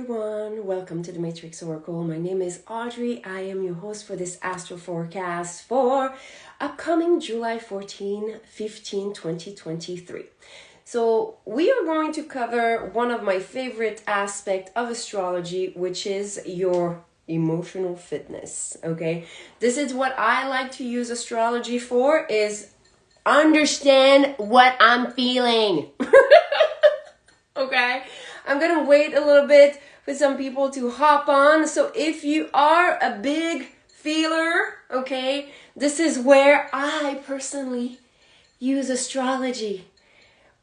everyone, welcome to the Matrix Oracle. My name is Audrey. I am your host for this astro forecast for upcoming July 14, 15, 2023. So we are going to cover one of my favorite aspects of astrology, which is your emotional fitness. Okay, this is what I like to use astrology for, is understand what I'm feeling. Okay, I'm gonna wait a little bit for some people to hop on. So if you are a big feeler, okay, this is where I personally use astrology.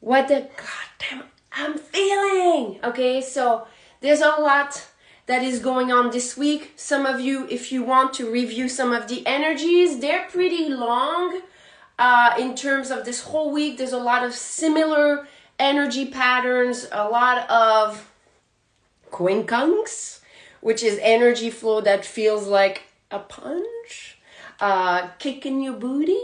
What the goddamn I'm feeling. Okay, so there's a lot that is going on this week. Some of you, if you want to review some of the energies, they're pretty long. In terms of this whole week, there's a lot of similar energy patterns, a lot of quincunx, which is energy flow that feels like a punch, kick in your booty,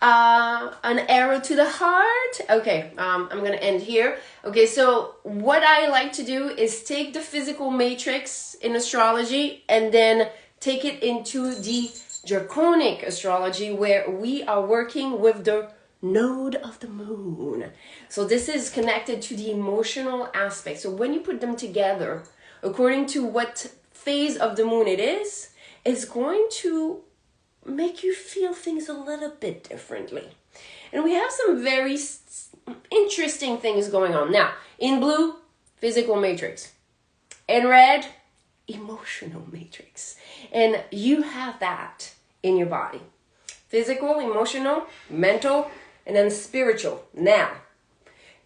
an arrow to the heart. Okay, I'm gonna end here. Okay, so what I like to do is take the physical matrix in astrology and then take it into the draconic astrology, where we are working with the node of the moon. So this is connected to the emotional aspect. So when you put them together, according to what phase of the moon it is, it's going to make you feel things a little bit differently. And we have some very interesting things going on. Now, in blue, physical matrix. In red, emotional matrix. And you have that in your body. Physical, emotional, mental, and then spiritual. Now,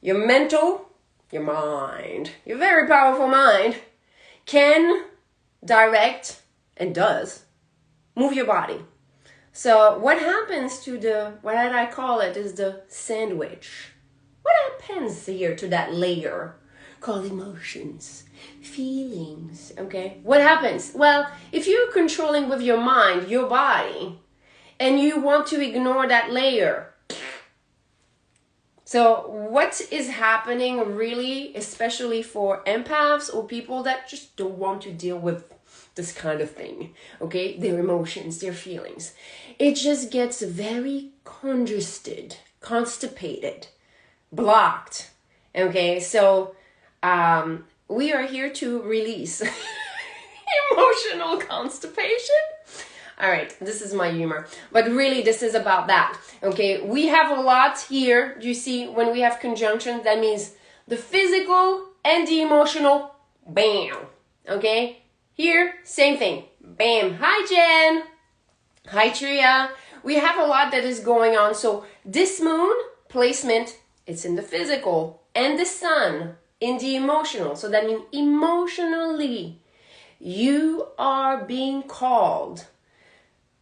your mental, your mind, your very powerful mind can direct, and does, move your body. So what happens to the, what I call it, is the sandwich. What happens here to that layer called emotions, feelings, okay? What happens? Well, if you're controlling with your mind, your body, and you want to ignore that layer. So what is happening really, especially for empaths or people that just don't want to deal with this kind of thing, okay? Their emotions, their feelings. It just gets very congested, constipated, blocked, okay? So we are here to release emotional constipation. All right, this is my humor, but really this is about that. Okay, we have a lot here. You see, when we have conjunctions, that means the physical and the emotional, bam. Okay, here, same thing, bam. Hi, Jen. Hi, Tria. We have a lot that is going on. So this moon placement, it's in the physical, and the sun in the emotional. So that means emotionally, you are being called.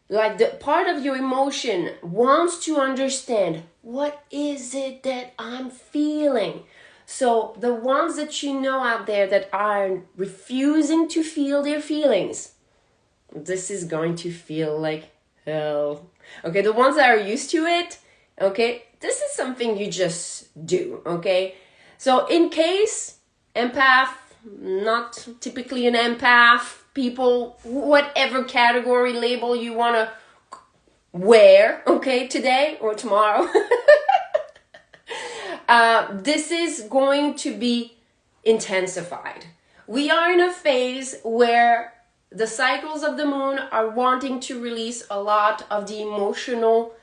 Like the part of your emotion wants to understand, what is it that I'm feeling? So the ones that you know out there that are refusing to feel their feelings, this is going to feel like hell. Okay, the ones that are used to it, okay, this is something you just do, okay? So in case, empath, not typically an empath, people, whatever category label you want to wear, okay, today or tomorrow, this is going to be intensified. We are in a phase where the cycles of the moon are wanting to release a lot of the emotional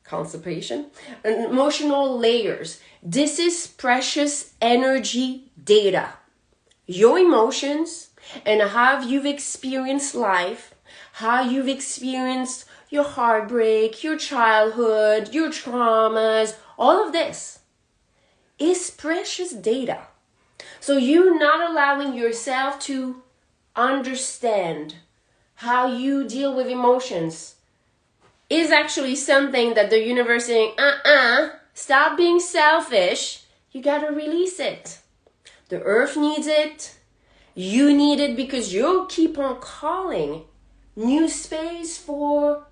constipation, emotional layers. This is precious energy data. Your emotions and how you've experienced life, how you've experienced your heartbreak, your childhood, your traumas, all of this is precious data. So you not allowing yourself to understand how you deal with emotions is actually something that the universe is saying, stop being selfish. You gotta release it. The earth needs it. You need it because you'll keep on calling new space for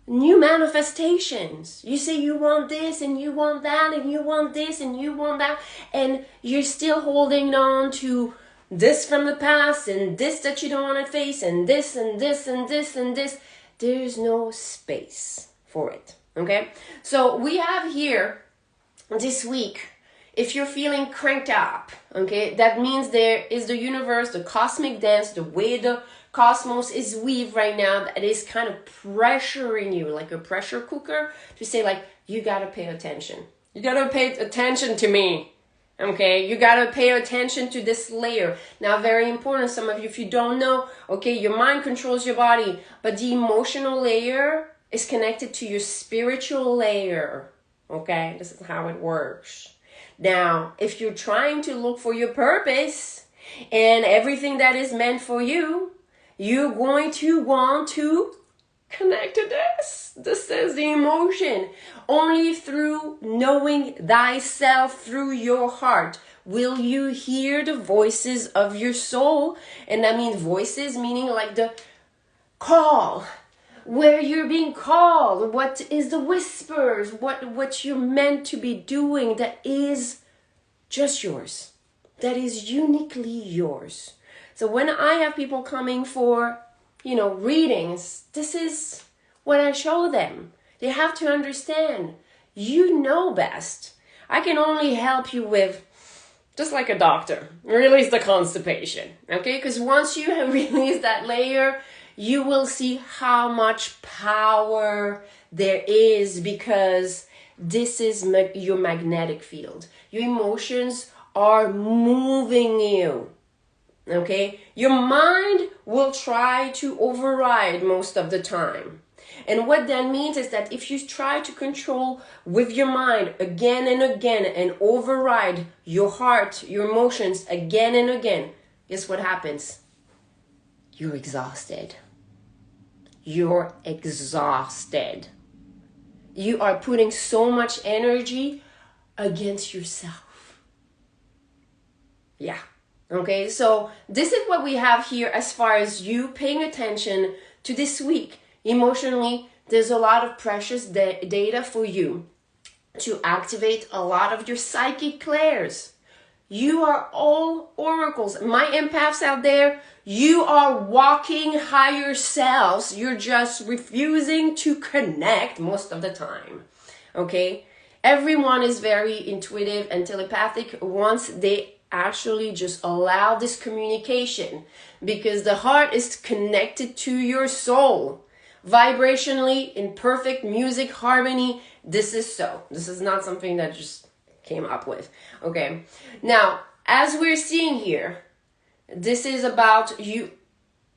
new manifestations. You say you want this and you want that and you want this and you want that, and you're still holding on to this from the past and this that you don't want to face and this and this and this and this. There's no space for it. Okay? So we have here this week, if you're feeling cranked up, okay, that means there is the universe, the cosmic dance, the way the cosmos is weaved right now, that is kind of pressuring you like a pressure cooker to say like, you got to pay attention. You got to pay attention to me. Okay, you got to pay attention to this layer. Now, very important, some of you, if you don't know, okay, your mind controls your body, but the emotional layer is connected to your spiritual layer. Okay, this is how it works. Now, if you're trying to look for your purpose and everything that is meant for you, you're going to want to connect to this. This is the emotion. Only through knowing thyself through your heart will you hear the voices of your soul. And that means voices, meaning like the call, where you're being called, what is the whispers, what you're meant to be doing that is just yours, that is uniquely yours. So when I have people coming for, readings, this is what I show them. They have to understand, you know best. I can only help you with, just like a doctor, release the constipation, okay? Because once you have released that layer, you will see how much power there is, because this is your magnetic field. Your emotions are moving you. Okay, your mind will try to override most of the time. And what that means is that if you try to control with your mind again and again and override your heart, your emotions again and again, guess what happens? You're exhausted. You're exhausted. You are putting so much energy against yourself. Yeah. Okay, so this is what we have here as far as you paying attention to this week. Emotionally, there's a lot of precious data for you to activate a lot of your psychic clairs. You are all oracles. My empaths out there, you are walking higher selves. You're just refusing to connect most of the time. Okay? Everyone is very intuitive and telepathic once they actually just allow this communication, because the heart is connected to your soul. Vibrationally, in perfect music harmony, this is so. This is not something that just came up with. Okay. Now, as we're seeing here, this is about you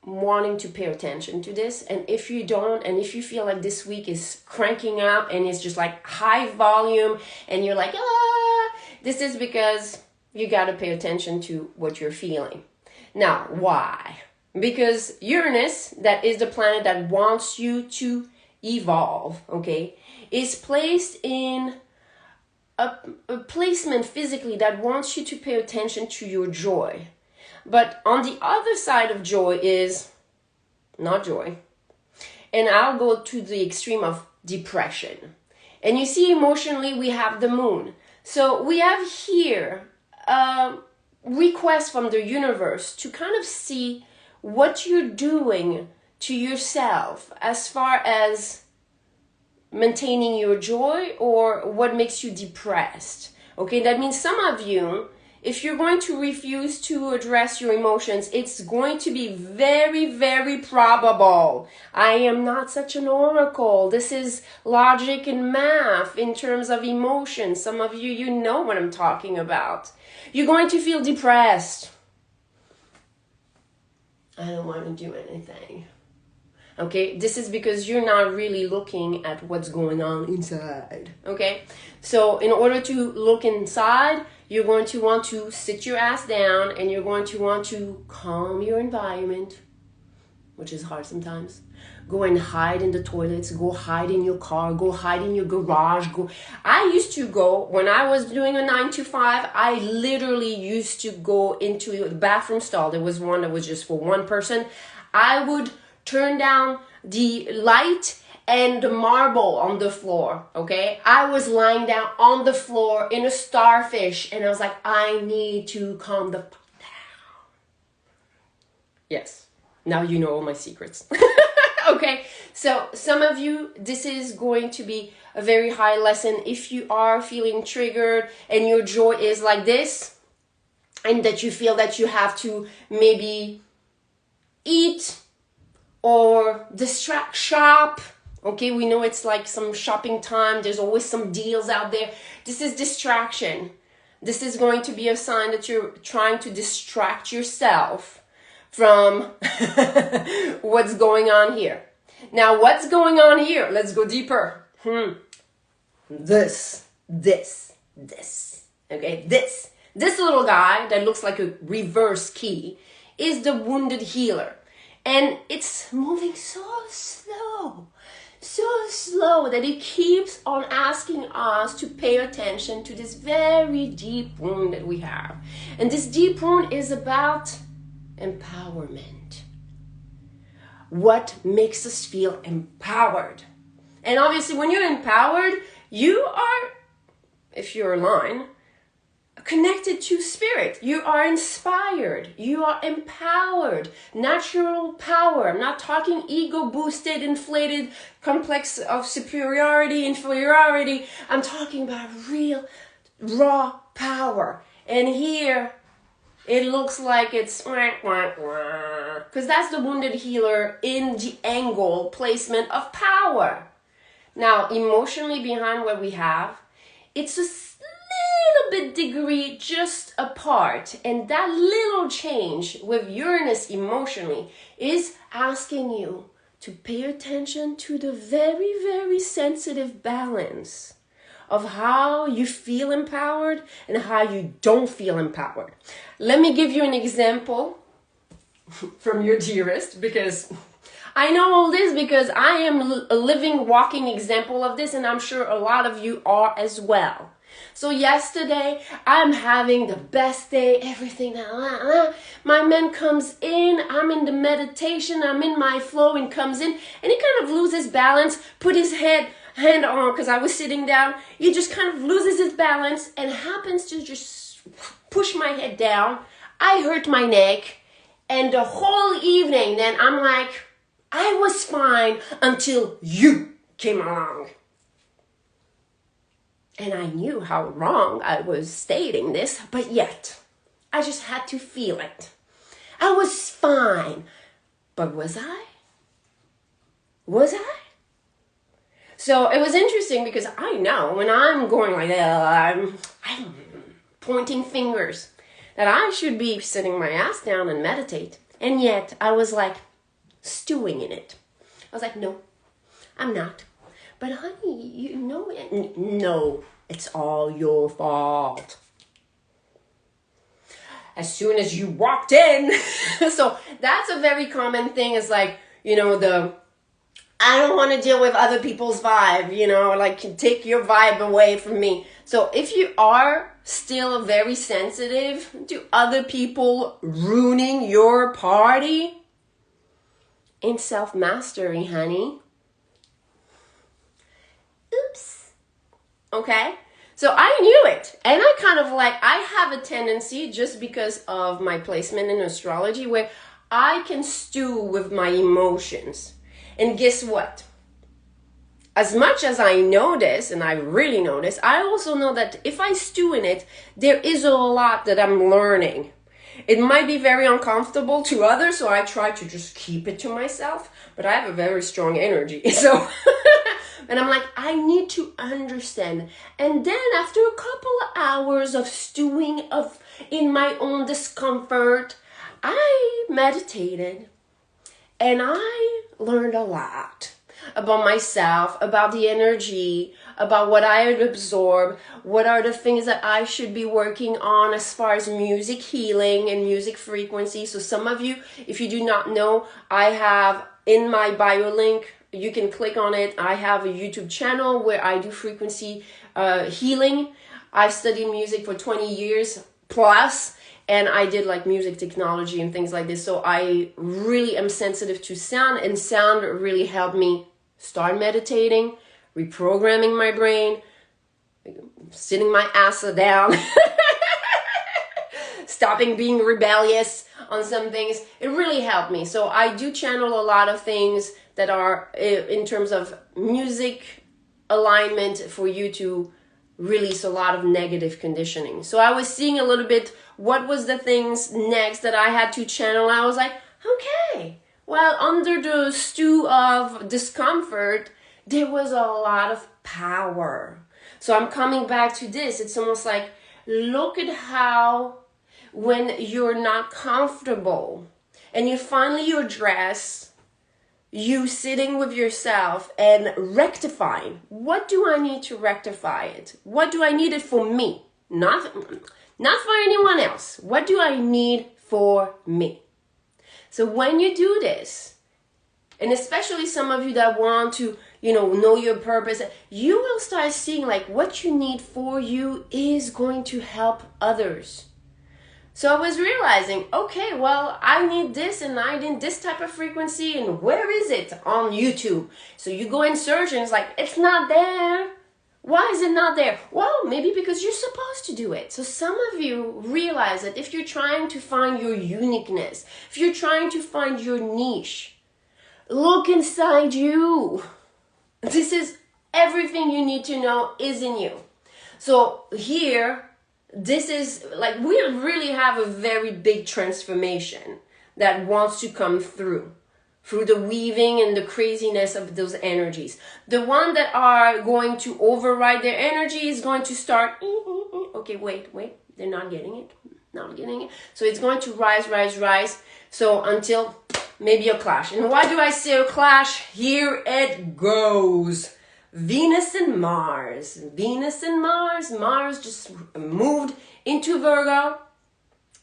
wanting to pay attention to this. And if you don't, and if you feel like this week is cranking up and it's just like high volume and you're like, this is because you got to pay attention to what you're feeling. Now, why? Because Uranus, that is the planet that wants you to evolve, okay, is placed in a placement physically that wants you to pay attention to your joy. But on the other side of joy is not joy. And I'll go to the extreme of depression. And you see, emotionally, we have the moon. So we have here request from the universe to kind of see what you're doing to yourself as far as maintaining your joy or what makes you depressed. Okay, that means some of you, if you're going to refuse to address your emotions, it's going to be very, very probable. I am not such an oracle. This is logic and math in terms of emotions. Some of you, you know what I'm talking about. You're going to feel depressed. I don't want to do anything. Okay, this is because you're not really looking at what's going on inside. Okay, so in order to look inside, you're going to want to sit your ass down and you're going to want to calm your environment, which is hard sometimes. Go and hide in the toilets, go hide in your car, go hide in your garage. I used to go, when I was doing a 9 to 5, I literally used to go into the bathroom stall. There was one that was just for one person. I would turn down the light and the marble on the floor, okay? I was lying down on the floor in a starfish and I was like, I need to calm the fuck down. Yes. Now you know all my secrets. Okay, so some of you, this is going to be a very high lesson. If you are feeling triggered and your jaw is like this, and that you feel that you have to maybe eat or shop. Okay, we know it's like some shopping time. There's always some deals out there. This is distraction. This is going to be a sign that you're trying to distract yourself from what's going on here. Now, what's going on here? Let's go deeper. This. Okay, this little guy that looks like a reverse key is the wounded healer. And it's moving so slow that it keeps on asking us to pay attention to this very deep wound that we have. And this deep wound is about empowerment. What makes us feel empowered? And obviously when you're empowered, you are, if you're aligned, connected to spirit. You are inspired. You are empowered. Natural power. I'm not talking ego boosted, inflated, complex of superiority, inferiority. I'm talking about real, raw power. And here, it looks like it's because that's the wounded healer in the angle placement of power. Now, emotionally behind what we have, it's a little bit degree just apart, and that little change with Uranus emotionally is asking you to pay attention to the very, very sensitive balance of how you feel empowered and how you don't feel empowered. Let me give you an example from your dearest, because I know all this because I am a living, walking example of this, and I'm sure a lot of you are as well. So yesterday, I'm having the best day, everything. My man comes in, I'm in the meditation, I'm in my flow, and comes in, and he kind of loses balance, put his hand on, because I was sitting down. He just kind of loses his balance and happens to just push my head down. I hurt my neck, and the whole evening, then I'm like, I was fine until you came along. And I knew how wrong I was stating this, but yet I just had to feel it. I was fine. But was I? Was I? So it was interesting because I know when I'm going like that, I'm pointing fingers, that I should be sitting my ass down and meditate. And yet I was like stewing in it. I was like, no, I'm not. But honey, you know it. No, it's all your fault. As soon as you walked in. So that's a very common thing. Is like, you know, I don't want to deal with other people's vibe, you know, like take your vibe away from me. So if you are still very sensitive to other people ruining your party, in self-mastery, honey. Oops. Okay? So I knew it. And I kind of like, I have a tendency, just because of my placement in astrology, where I can stew with my emotions. And guess what? As much as I know this, and I really know this, I also know that if I stew in it, there is a lot that I'm learning. It might be very uncomfortable to others, so I try to just keep it to myself, but I have a very strong energy. So, and I'm like, I need to understand. And then after a couple of hours of stewing in my own discomfort, I meditated and I learned a lot about myself, about the energy, about what I had absorbed, what are the things that I should be working on as far as music healing and music frequency. So some of you, if you do not know, I have in my bio link, you can click on it. I have a YouTube channel where I do frequency healing. I've studied music for 20 years plus, and I did like music technology and things like this. So I really am sensitive to sound, and sound really helped me start meditating, reprogramming my brain, sitting my ass down, stopping being rebellious, on some things. It really helped me. So I do channel a lot of things that are in terms of music alignment for you to release a lot of negative conditioning. So I was seeing a little bit what was the things next that I had to channel. I was like, okay, well, under the stew of discomfort, there was a lot of power. So I'm coming back to this. It's almost like, look at how when you're not comfortable and you finally address you sitting with yourself and rectifying. What do I need to rectify it? What do I need it for me? Not for anyone else. What do I need for me? So when you do this, and especially some of you that want to, know your purpose, you will start seeing like what you need for you is going to help others. So I was realizing, okay, well, I need this and I need this type of frequency, and where is it? On YouTube. So you go and search and it's like, it's not there. Why is it not there? Well, maybe because you're supposed to do it. So some of you realize that if you're trying to find your uniqueness, if you're trying to find your niche, look inside you. This is everything you need to know is in you. So here, this is like, we really have a very big transformation that wants to come through the weaving and the craziness of those energies. The one that are going to override their energy is going to start, okay, wait, they're not getting it. So it's going to rise. So until maybe a clash. And why do I say a clash? Here it goes. Venus and Mars. Mars just moved into Virgo.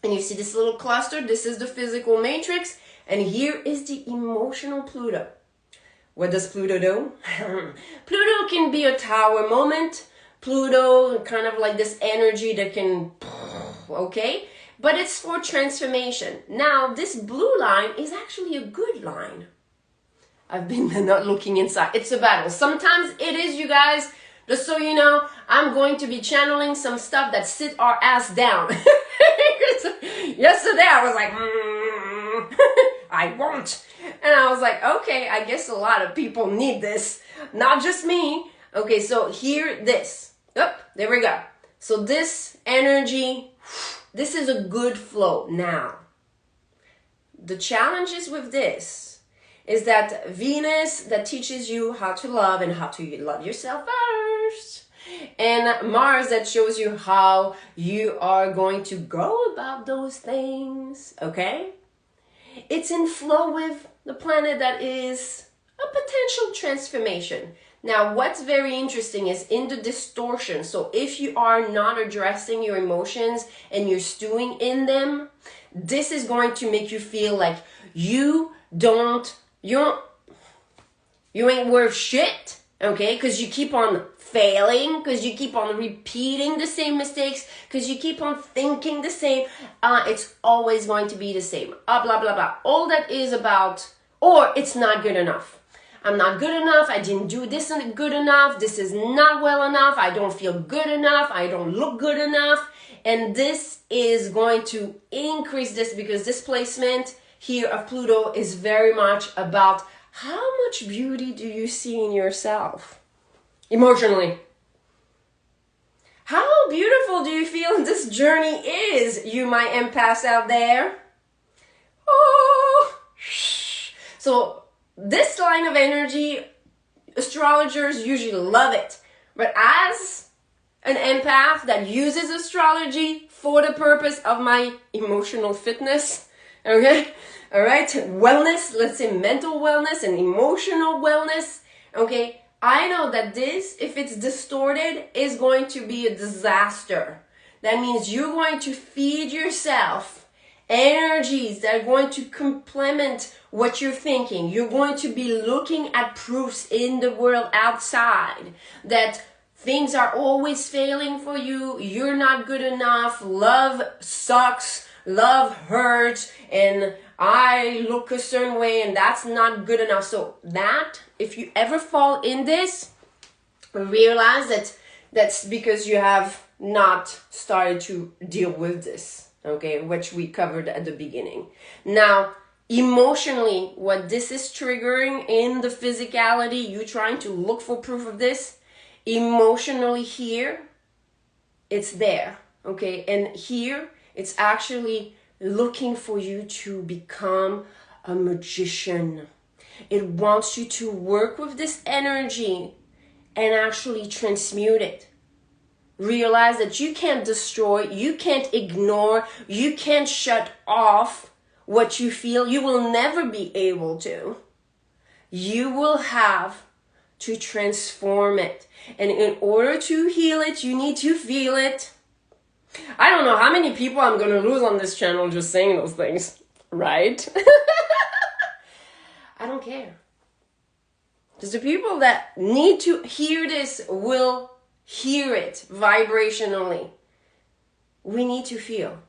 And you see this little cluster. This is the physical matrix. And here is the emotional Pluto. What does Pluto do? Pluto can be a tower moment. Pluto, kind of like this energy that can, okay? But it's for transformation. Now, this blue line is actually a good line. I've been not looking inside. It's a battle. Sometimes it is, you guys. Just so you know, I'm going to be channeling some stuff that sit our ass down. Yesterday I was like, I won't. And I was like, okay, I guess a lot of people need this. Not just me. Okay, so here, this. Oh, there we go. So this energy, this is a good flow. Now, the challenges with this is that Venus, that teaches you how to love and how to love yourself first. And Mars, that shows you how you are going to go about those things, okay? It's in flow with the planet that is a potential transformation. Now, what's very interesting is in the distortion. So if you are not addressing your emotions and you're stewing in them, this is going to make you feel like you ain't worth shit, okay? Because you keep on failing, because you keep on repeating the same mistakes, because you keep on thinking the same. It's always going to be the same. Blah, blah, blah. All that is about, or it's not good enough. I'm not good enough. I didn't do this good enough. This is not well enough. I don't feel good enough. I don't look good enough. And this is going to increase this because this placement here of Pluto is very much about how much beauty do you see in yourself emotionally? How beautiful do you feel this journey is, you my empaths out there? Oh, so this line of energy, astrologers usually love it. But as an empath that uses astrology for the purpose of my emotional fitness, okay? All right, wellness, let's say mental wellness and emotional wellness, okay? I know that this, if it's distorted, is going to be a disaster. That means you're going to feed yourself energies that are going to complement what you're thinking. You're going to be looking at proofs in the world outside that things are always failing for you. You're not good enough. Love sucks. Love hurts. And I look a certain way and that's not good enough. So that, if you ever fall in this, realize that that's because you have not started to deal with this. okay, which we covered at the beginning. Now, emotionally, what this is triggering in the physicality, you trying to look for proof of this, emotionally here, it's there, okay? And here, it's actually looking for you to become a magician. It wants you to work with this energy and actually transmute it. Realize that you can't destroy, you can't ignore, you can't shut off what you feel. You will never be able to. You will have to transform it. And in order to heal it, you need to feel it. I don't know how many people I'm going to lose on this channel just saying those things, right? I don't care. Because the people that need to hear this will hear it vibrationally. We need to feel.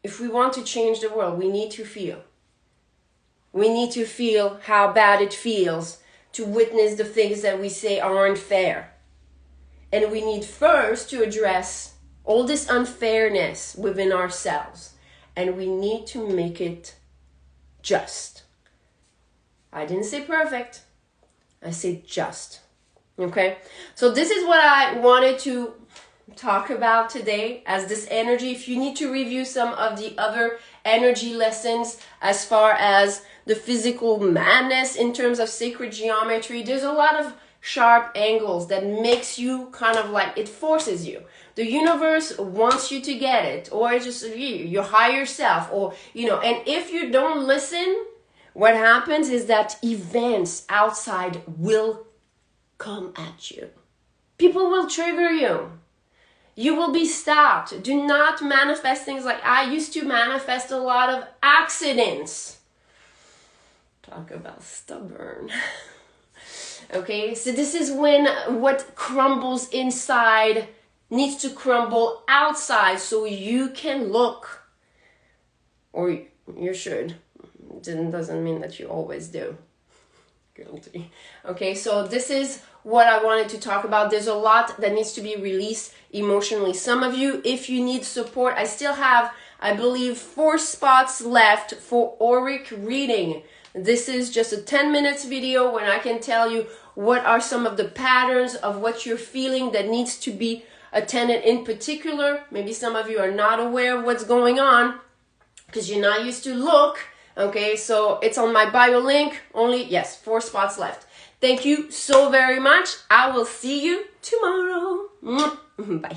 If we want to change the world, we need to feel. We need to feel how bad it feels to witness the things that we say aren't fair. And we need first to address all this unfairness within ourselves. And we need to make it just. I didn't say perfect. I said just. Okay? So this is what I wanted to talk about today as this energy. If you need to review some of the other energy lessons as far as the physical madness in terms of sacred geometry, there's a lot of sharp angles that makes you kind of like, it forces you. The universe wants you to get it, or it's just your higher self, or, you know, and if you don't listen, what happens is that events outside will come at you. People will trigger you. You will be stopped. Do not manifest things like I used to manifest a lot of accidents. Talk about stubborn. Okay, so this is when what crumbles inside needs to crumble outside so you can look. Or you should. It doesn't mean that you always do. Guilty. Okay, so this is what I wanted to talk about. There's a lot that needs to be released emotionally. Some of you, if you need support, I still have, I believe, 4 spots left for auric reading. This is just a 10 minutes video when I can tell you what are some of the patterns of what you're feeling that needs to be attended in particular. Maybe some of you are not aware of what's going on because you're not used to look. Okay, so it's on my bio link. Only, yes, 4 spots left. Thank you so very much. I will see you tomorrow. Bye.